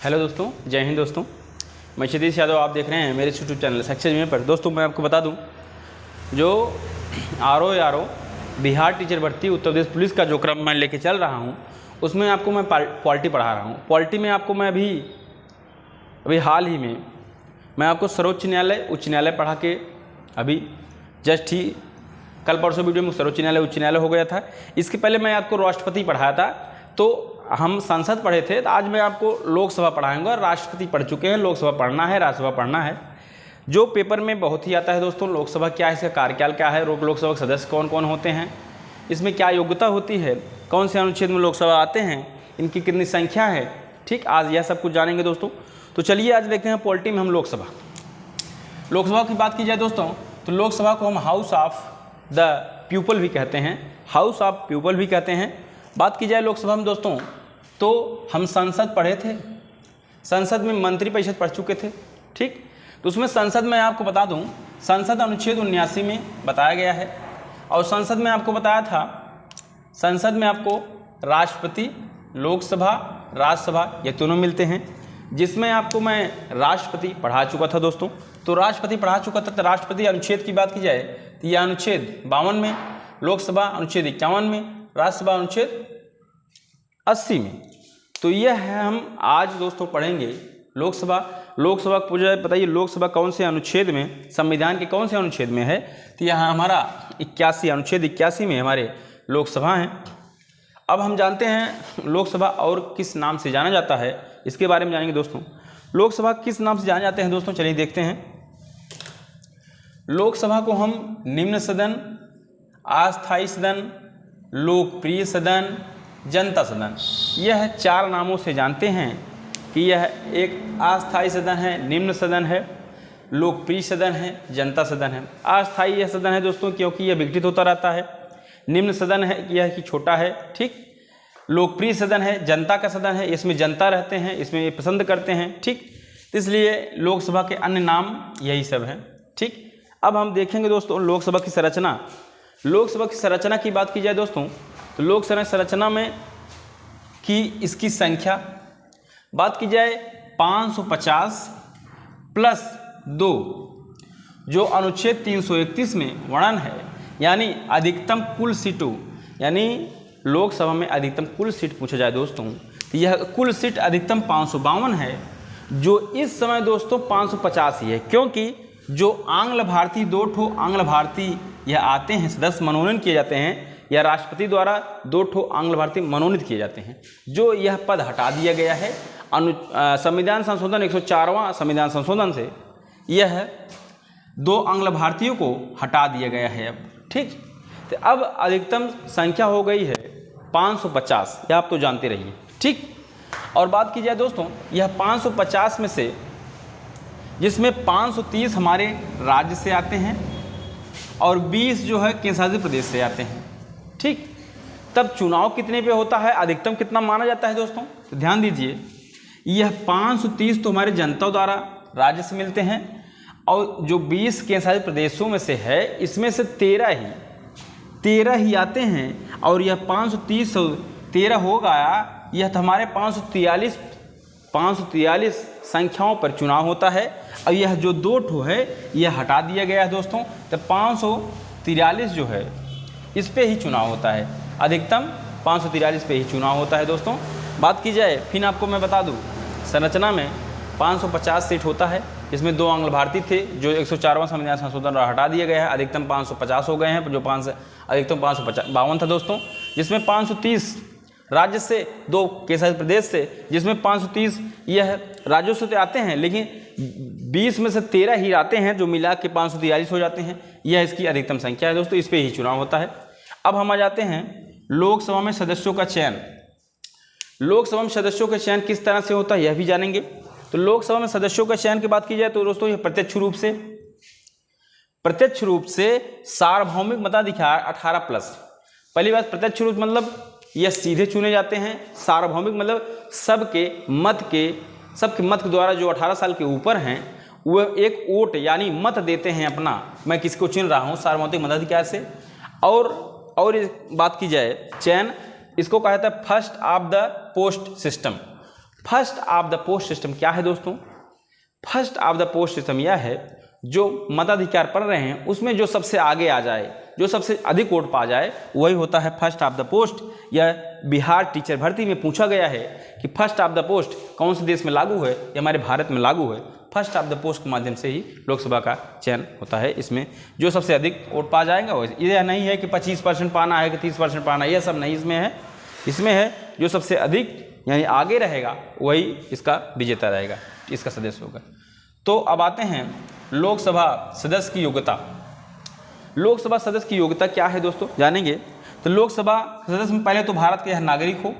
Hello दोस्तों, जय हिंद दोस्तों। मैं क्षितिज यादव, आप देख रहे हैं मेरे यूट्यूब चैनल सक्सेस में पर। दोस्तों मैं आपको बता दूं, जो आर.ओ. बिहार टीचर भर्ती उत्तर प्रदेश पुलिस का जो क्रम मैं लेके चल रहा हूं, उसमें आपको मैं पॉलिटी पढ़ा रहा हूं। पॉलिटी में आपको मैं अभी हाल ही में मैं आपको सर्वोच्च न्यायालय उच्च न्यायालय पढ़ा के अभी जस्ट ही कल परसों वीडियो में सर्वोच्च न्यायालय उच्च न्यायालय हो गया था। इसके पहले मैं आपको राष्ट्रपति पढ़ाया था, तो हम संसद पढ़े थे। तो आज मैं आपको लोकसभा पढ़ाऊंगा। राष्ट्रपति पढ़ चुके हैं, लोकसभा पढ़ना है, राज्यसभा पढ़ना है। जो पेपर में बहुत ही आता है दोस्तों, लोकसभा क्या है, इसका कार्यकाल क्या है, लोकसभा के सदस्य कौन कौन होते हैं, इसमें क्या योग्यता होती है, कौन से अनुच्छेद में लोकसभा आते हैं, इनकी कितनी संख्या है। ठीक, आज यह सब कुछ जानेंगे दोस्तों। तो चलिए आज देखते हैं पॉलिटी में हम लोकसभा की बात की जाए दोस्तों, तो लोकसभा को हम हाउस ऑफ द पीपल भी कहते हैं, हाउस ऑफ पीपल भी कहते हैं। बात की जाए लोकसभा में दोस्तों, तो हम संसद पढ़े थे, संसद में मंत्री परिषद पढ़ चुके थे। ठीक, तो उसमें संसद में आपको बता दूं, संसद अनुच्छेद 79 में बताया गया है। और संसद में आपको बताया था, संसद में आपको राष्ट्रपति, लोकसभा, राज्यसभा ये तीनों मिलते हैं, जिसमें आपको मैं राष्ट्रपति पढ़ा चुका था दोस्तों। तो राष्ट्रपति पढ़ा चुका था। तो राष्ट्रपति अनुच्छेद की बात की जाए तो यह अनुच्छेद 52 में, लोकसभा अनुच्छेद 51 में, राज्यसभा अनुच्छेद 80 में। तो यह है हम आज दोस्तों पढ़ेंगे लोकसभा को पूछा जाए, बताइए लोकसभा कौन से अनुच्छेद में, संविधान के कौन से अनुच्छेद में है। तो यहाँ हमारा 81 अनुच्छेद 81 में हमारे लोकसभा हैं। अब हम जानते हैं लोकसभा और किस नाम से जाना जाता है, इसके बारे में जानेंगे दोस्तों। लोकसभा किस नाम से जाने जाते हैं दोस्तों, चलिए देखते हैं। लोकसभा को हम निम्न सदन, अस्थायी सदन, लोकप्रिय सदन, जनता सदन, यह 4 नामों से जानते हैं कि यह एक अस्थायी सदन है, निम्न सदन है, लोकप्रिय सदन है, जनता सदन है। अस्थायी यह सदन है दोस्तों क्योंकि यह विघटित होता रहता है। निम्न सदन है यह कि छोटा है। ठीक, लोकप्रिय सदन है, जनता का सदन है, इसमें जनता रहते हैं, इसमें ये पसंद करते हैं। ठीक, तो इसलिए लोकसभा के अन्य नाम यही सब हैं। ठीक, अब हम देखेंगे दोस्तों लोकसभा की संरचना। लोकसभा की संरचना की बात की जाए दोस्तों, तो लोकसभा संरचना में कि इसकी संख्या बात की जाए 550 प्लस 2 जो अनुच्छेद 331 में वर्णन है, यानी अधिकतम कुल सीटों, यानी लोकसभा में अधिकतम कुल सीट पूछा जाए दोस्तों, तो यह कुल सीट अधिकतम 552 है, जो इस समय दोस्तों 550 ही है। क्योंकि जो आंग्ल भारतीय 2 आंग्ल भारतीय यह आते हैं, सदस्य मनोनीत किए जाते हैं, या राष्ट्रपति द्वारा 2 आंग्ल भारतीय मनोनीत किए जाते हैं, जो यह पद हटा दिया गया है संविधान संशोधन 104वां संविधान संशोधन से यह 2 आंग्ल भारतीयों को हटा दिया गया है अब। ठीक, तो अब अधिकतम संख्या हो गई है 550, यह आप तो जानते रहिए। ठीक, और बात की जाए दोस्तों, यह 550 में से जिसमें 530 हमारे राज्य से आते हैं और 20 जो है केंद्र शासित प्रदेश से आते हैं। ठीक, तब चुनाव कितने पे होता है, अधिकतम कितना माना जाता है दोस्तों, तो ध्यान दीजिए, यह 530 तो हमारे जनता द्वारा राज्य से मिलते हैं, और जो 20 केंद्र शासित प्रदेशों में से है, इसमें से 13 ही आते हैं, और यह 530 13 हो गया, यह तो हमारे 543 संख्याओं पर चुनाव होता है। और यह जो 2 है यह हटा दिया गया है दोस्तों, तो 543 जो है इस पे ही चुनाव होता है, अधिकतम 543 पे ही चुनाव होता है दोस्तों। बात की जाए फिर आपको मैं बता दूं, संरचना में 550 सीट होता है, इसमें 2 आंग्ल भारतीय थे जो 104वां संविधान संशोधन हटा दिया गया है, अधिकतम 550 हो गए हैं, जो अधिकतम 552 था दोस्तों, जिसमें 530 राज्य से, 2 केंद्र शासित प्रदेश से, जिसमें 530 यह राज्यों से आते हैं, लेकिन 20 में से 13 ही आते हैं, जो मिला के 543 हो जाते हैं। यह इसकी अधिकतम संख्या है दोस्तों, इस पे ही चुनाव होता है। अब हम आ जाते हैं लोकसभा में सदस्यों का चयन। लोकसभा में सदस्यों का चयन किस तरह से होता है यह भी जानेंगे। तो लोकसभा में सदस्यों का चयन की बात की जाए तो दोस्तों यह प्रत्यक्ष रूप से सार्वभौमिक मताधिकार 18+। पहली बात, प्रत्यक्ष रूप मतलब यह सीधे चुने जाते हैं, सार्वभौमिक मतलब सबके मत के द्वारा जो 18 साल के ऊपर हैं वह एक वोट यानी मत देते हैं अपना, मैं किसको चुन रहा हूँ, सार्वभौमिक मताधिकार से। और बात की जाए चयन, इसको कहा जाता है first of the post system. First of the post system क्या है दोस्तों? First of the post system यह है जो मताधिकार पढ़ रहे हैं उसमें जो सबसे आगे आ जाए, जो सबसे अधिक वोट पा जाए, वही होता है फर्स्ट ऑफ द पोस्ट। यह बिहार टीचर भर्ती में पूछा गया है कि फर्स्ट ऑफ द पोस्ट कौन से देश में लागू है? ये हमारे भारत में लागू है। फर्स्ट ऑफ द पोस्ट के माध्यम से ही लोकसभा का चयन होता है। इसमें जो सबसे अधिक वोट पा जाएगा वो, यह नहीं है कि 25% पाना है कि 30% पाना है, यह सब नहीं इसमें है। इसमें है जो सबसे अधिक यानी आगे रहेगा वही इसका विजेता रहेगा, इसका सदस्य होगा। तो अब आते हैं लोकसभा सदस्य की योग्यता। लोकसभा सदस्य की योग्यता क्या है दोस्तों, जानेंगे। तो लोकसभा सदस्य में पहले तो भारत का यह नागरिक हो,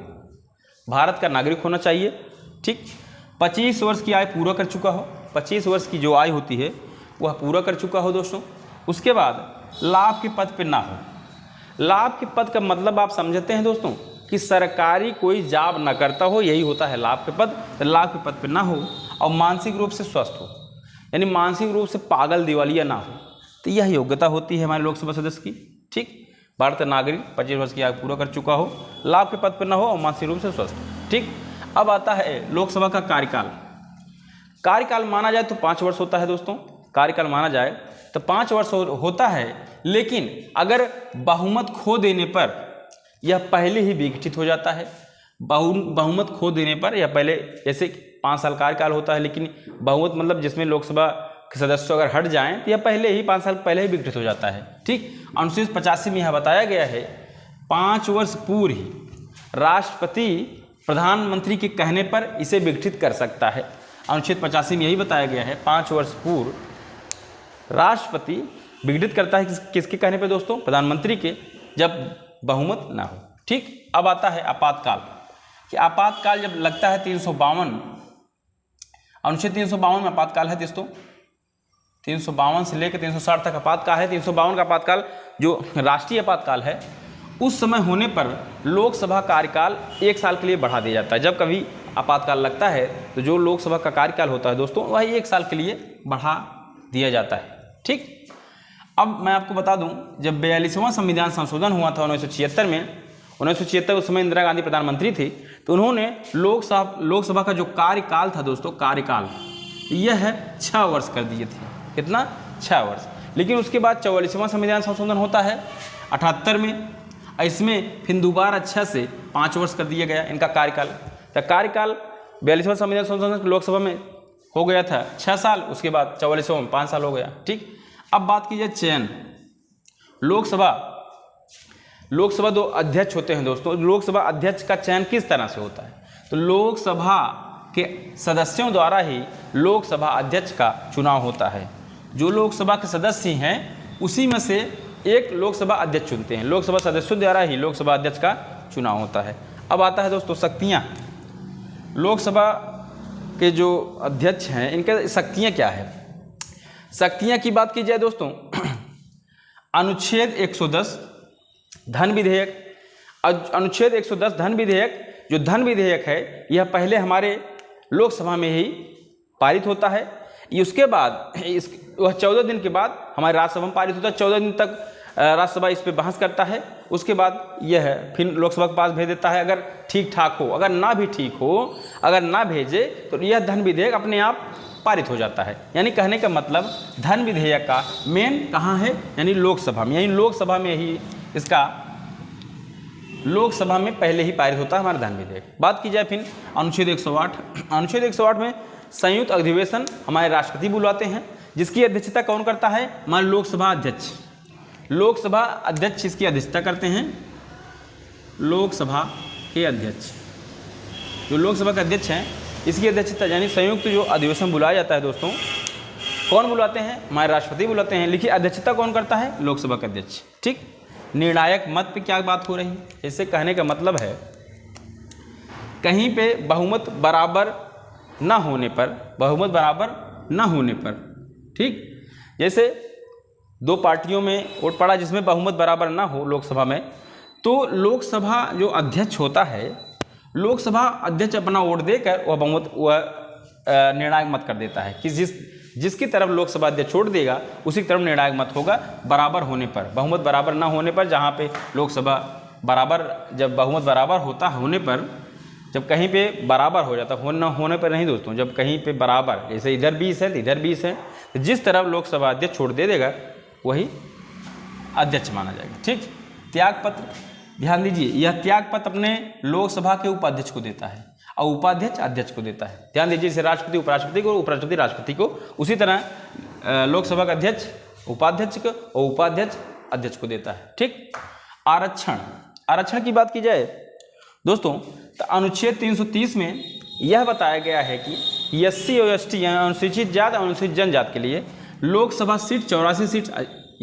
भारत का नागरिक होना चाहिए, ठीक। 25 वर्ष की आयु पूरा कर चुका हो, 25 वर्ष की जो आयु होती है वह पूरा कर चुका हो दोस्तों। उसके बाद लाभ के पद पर ना हो। लाभ के पद का मतलब आप समझते हैं दोस्तों कि सरकारी कोई जॉब न करता हो, यही होता है लाभ के पद। तो लाभ के पद पर ना हो और मानसिक रूप से स्वस्थ हो, यानी मानसिक रूप से पागल दिवालिया ना हो। तो यह योग्यता होती है हमारे लोकसभा सदस्य की, ठीक। भारत नागरिक 25 वर्ष की आयु पूरा कर चुका हो, लाभ के पद पर ना हो और मानसिक रूप से स्वस्थ, ठीक। अब आता है लोकसभा का कार्यकाल। कार्यकाल माना जाए तो 5 वर्ष होता है दोस्तों। कार्यकाल माना जाए तो 5 वर्ष होता है, लेकिन अगर बहुमत खो देने पर यह पहले ही विघटित हो जाता है। बहुमत खो देने पर यह पहले, जैसे 5 साल कार्यकाल होता है, लेकिन बहुमत मतलब जिसमें लोकसभा के सदस्य अगर हट जाएं तो यह पहले ही 5 साल पहले ही विघटित हो जाता है, ठीक। अनुच्छेद 85 में यह बताया गया है 5 वर्ष पूर्व ही राष्ट्रपति प्रधानमंत्री के कहने पर इसे विघटित कर सकता है। अनुच्छेद 85 में यही बताया गया है 5 वर्ष पूर्व राष्ट्रपति विघटित करता है किसके कहने पर दोस्तों? प्रधानमंत्री के, जब बहुमत ना हो, ठीक। अब आता है आपातकाल, कि आपातकाल जब लगता है 352, अनुच्छेद 352 में आपातकाल है दोस्तों। 352 से लेकर 360 तक आपातकाल है। 352 का आपातकाल जो राष्ट्रीय आपातकाल है, उस समय होने पर लोकसभा कार्यकाल 1 साल के लिए बढ़ा दिया जाता है। जब कभी आपातकाल लगता है तो जो लोकसभा का कार्यकाल होता है दोस्तों वह 1 साल के लिए बढ़ा दिया जाता है, ठीक। अब मैं आपको बता दूं, जब 42वां संविधान संशोधन हुआ था 1976 में, 1976 उस समय इंदिरा गांधी प्रधानमंत्री थी, तो उन्होंने लोकसभा का जो कार्यकाल था दोस्तों, कार्यकाल यह 6 वर्ष कर दिए थे। कितना? 6 वर्ष। लेकिन उसके बाद 44वां संविधान संशोधन होता है 78 में, इसमें फिर दोबारा 6 से 5 वर्ष कर दिया गया इनका कार्यकाल। तो कार्यकाल 42वां संविधान संशोधन लोकसभा में हो गया था 6 साल, उसके बाद 44वां में 5 साल हो गया, ठीक। अब बात की जाए चयन। लोकसभा 2 अध्यक्ष होते हैं दोस्तों। लोकसभा अध्यक्ष का चयन किस तरह से होता है? तो लोकसभा के सदस्यों द्वारा ही लोकसभा अध्यक्ष का चुनाव होता है। जो लोकसभा के सदस्य हैं उसी में से एक लोकसभा अध्यक्ष चुनते हैं। लोकसभा सदस्यों द्वारा ही लोकसभा अध्यक्ष का चुनाव होता है। अब आता है दोस्तों शक्तियाँ। लोकसभा के जो अध्यक्ष हैं इनके शक्तियाँ क्या है? शक्तियाँ की बात की जाए दोस्तों, अनुच्छेद 110 धन विधेयक, अनुच्छेद 110 धन विधेयक, जो धन विधेयक है यह पहले हमारे लोकसभा में ही पारित होता है। उसके बाद वह 14 दिन के बाद हमारे राज्यसभा में पारित होता है। 14 दिन तक राज्यसभा इस पर बहस करता है। उसके बाद यह फिर लोकसभा के पास भेज देता है, अगर ठीक ठाक हो। अगर ना भी ठीक हो, अगर ना भेजे तो यह धन विधेयक अपने आप पारित हो जाता है। यानी कहने का मतलब धन विधेयक का मेन कहाँ है? यानी लोकसभा में। यानी लोकसभा में ही इसका, लोकसभा में पहले ही पारित होता है हमारा धन विधेयक। बात की जाए फिर अनुच्छेद 108। अनुच्छेद 108 में संयुक्त अधिवेशन हमारे राष्ट्रपति बुलाते हैं, जिसकी अध्यक्षता कौन करता है? हमारे लोकसभा अध्यक्ष। लोकसभा अध्यक्ष इसकी अध्यक्षता करते हैं। लोकसभा के अध्यक्ष, जो लोकसभा के अध्यक्ष हैं, इसकी अध्यक्षता यानी संयुक्त जो अधिवेशन बुलाया जाता है दोस्तों, कौन बुलाते हैं? हमारे राष्ट्रपति बुलाते हैं। लेकिन अध्यक्षता कौन करता है? लोकसभा का अध्यक्ष, ठीक। निर्णायक मत पे क्या बात हो रही है? इससे कहने का मतलब है कहीं पे बहुमत बराबर ना होने पर, बहुमत बराबर ना होने पर, ठीक। जैसे 2 पार्टियों में वोट पड़ा जिसमें बहुमत बराबर ना हो लोकसभा में, तो लोकसभा जो अध्यक्ष होता है, लोकसभा अध्यक्ष अपना वोट देकर वह बहुमत, वह निर्णायक मत कर देता है कि जिसकी तरफ लोकसभा अध्यक्ष छोड़ देगा उसी की तरफ निर्णायक मत होगा बराबर होने पर। बहुमत बराबर ना होने पर, जहाँ पे लोकसभा बराबर, जब बहुमत बराबर होने पर जब कहीं पे बराबर हो जाता, होने पर नहीं दोस्तों, जब कहीं पे बराबर, जैसे इधर 20 है तो इधर 20 है, तो जिस तरफ लोकसभा अध्यक्ष छोड़ दे देगा वही अध्यक्ष माना जाएगा। ठीक। त्यागपत्र, ध्यान दीजिए, यह त्यागपत्र अपने लोकसभा के उपाध्यक्ष को देता है और उपाध्यक्ष अध्यक्ष को देता है। ध्यान दीजिए, जैसे राष्ट्रपति उपराष्ट्रपति को, उपराष्ट्रपति राष्ट्रपति को, उसी तरह लोकसभा का अध्यक्ष उपाध्यक्ष को और उपाध्यक्ष अध्यक्ष को देता है। ठीक। आरक्षण, आरक्षण की बात की जाए दोस्तों तो अनुच्छेद 330 में यह बताया गया है कि एससी और एसटी यानी अनुसूचित जाति और अनुसूचित जनजाति के लिए लोकसभा सीट 84 सीट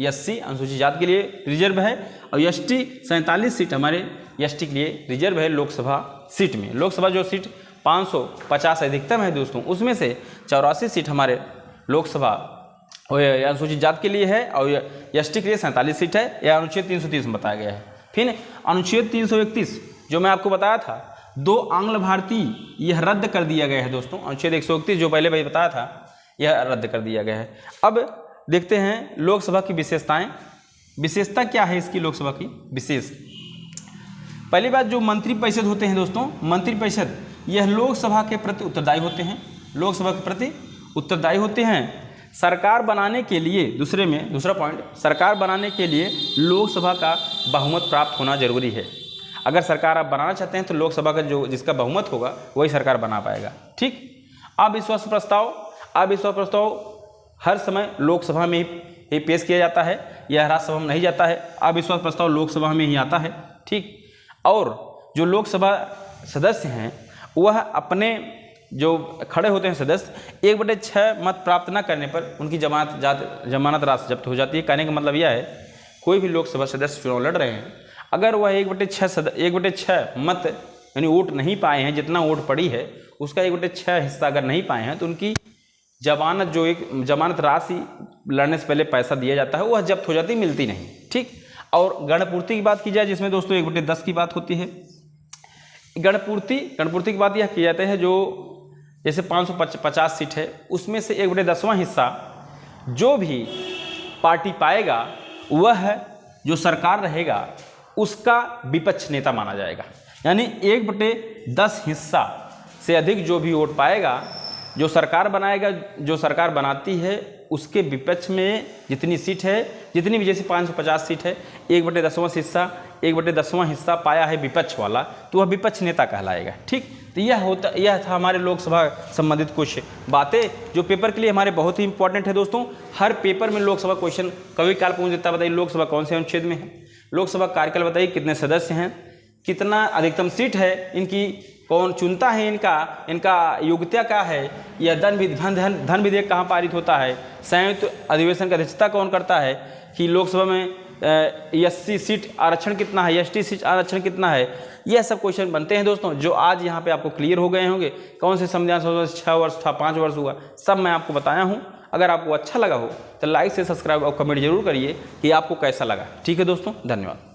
एससी अनुसूचित जाति के लिए रिजर्व है और एसटी 47 सीट हमारे एसटी के लिए रिजर्व है लोकसभा सीट में। लोकसभा जो सीट 550 अधिकतम है दोस्तों, उसमें से 84 सीट हमारे लोकसभा अनुसूचित जाति के लिए है और एसटी के लिए 47 सीट है। यह अनुच्छेद 330 में बताया गया है। फिर अनुच्छेद 331 जो मैं आपको बताया था, 2 आंग्ल भारतीय, यह रद्द कर दिया गया है दोस्तों। अनुच्छेद 131 जो पहले भाई बताया था, यह रद्द कर दिया गया है। अब देखते हैं लोकसभा की विशेषताएं। विशेषता क्या है इसकी लोकसभा की विशेष? पहली बात, जो मंत्रिपरिषद होते हैं दोस्तों, मंत्रिपरिषद यह लोकसभा के प्रति उत्तरदायी होते हैं, लोकसभा के प्रति उत्तरदायी होते हैं। सरकार बनाने के लिए, दूसरा पॉइंट, सरकार बनाने के लिए लोकसभा का बहुमत प्राप्त होना जरूरी है। अगर सरकार आप बनाना चाहते हैं तो लोकसभा का जिसका बहुमत होगा वही सरकार बना पाएगा। ठीक। अविश्वास प्रस्ताव हर समय लोकसभा में ही पेश किया जाता है, यह राज्यसभा में नहीं जाता है। अविश्वास प्रस्ताव लोकसभा में ही आता है। ठीक। और जो लोकसभा सदस्य हैं वह अपने जो खड़े होते हैं सदस्य, 1/6 मत प्राप्त न करने पर उनकी जमानत राशि जब्त हो जाती है। कहने का मतलब यह है, कोई भी लोकसभा सदस्य चुनाव लड़ रहे हैं, अगर वह 1/6 मत यानी वोट नहीं पाए हैं, जितना वोट पड़ी है उसका 1/6 हिस्सा अगर नहीं पाए हैं तो उनकी जमानत, जो एक जमानत राशि लड़ने से पहले पैसा दिया जाता है, वह जब्त हो जाती है, मिलती नहीं। ठीक। और गणपूर्ति की बात की जाए, जिसमें दोस्तों 1/10 की बात होती है। गणपूर्ति की बात यह की जाती है, जो जैसे 550 सीट है उसमें से 1/10वां हिस्सा जो भी पार्टी पाएगा वह जो सरकार रहेगा उसका विपक्ष नेता माना जाएगा। यानी 1/10 हिस्सा से अधिक जो भी वोट पाएगा, जो सरकार बनाएगा, जो सरकार बनाती है उसके विपक्ष में जितनी सीट है, जितनी भी, जैसे 550 सीट है, 1/10वां हिस्सा पाया है विपक्ष वाला, तो वह विपक्ष नेता कहलाएगा। ठीक। तो यह था हमारे लोकसभा संबंधित कुछ बातें जो पेपर के लिए हमारे बहुत ही इंपॉर्टेंट है दोस्तों। हर पेपर में लोकसभा क्वेश्चन कभी काल पूछ देता है, बताइए लोकसभा कौन से अनुच्छेद में है, लोकसभा कार्यकाल बताइए, कितने सदस्य हैं, कितना अधिकतम सीट है, इनकी कौन चुनता है, इनका योग्यता क्या है, यह धन विधेयक कहाँ पारित होता है, संयुक्त अधिवेशन की अध्यक्षता कौन करता है, कि लोकसभा में एससी सीट आरक्षण कितना है, एसटी सीट आरक्षण कितना है, यह सब क्वेश्चन बनते हैं दोस्तों, जो आज यहाँ पे आपको क्लियर हो गए होंगे। कौन से संविधान 6 वर्ष था, 5 वर्ष हुआ, सब मैं आपको बताया हूँ। अगर आपको अच्छा लगा हो तो लाइक से सब्सक्राइब और कमेंट जरूर करिए कि आपको कैसा लगा। ठीक है दोस्तों, धन्यवाद।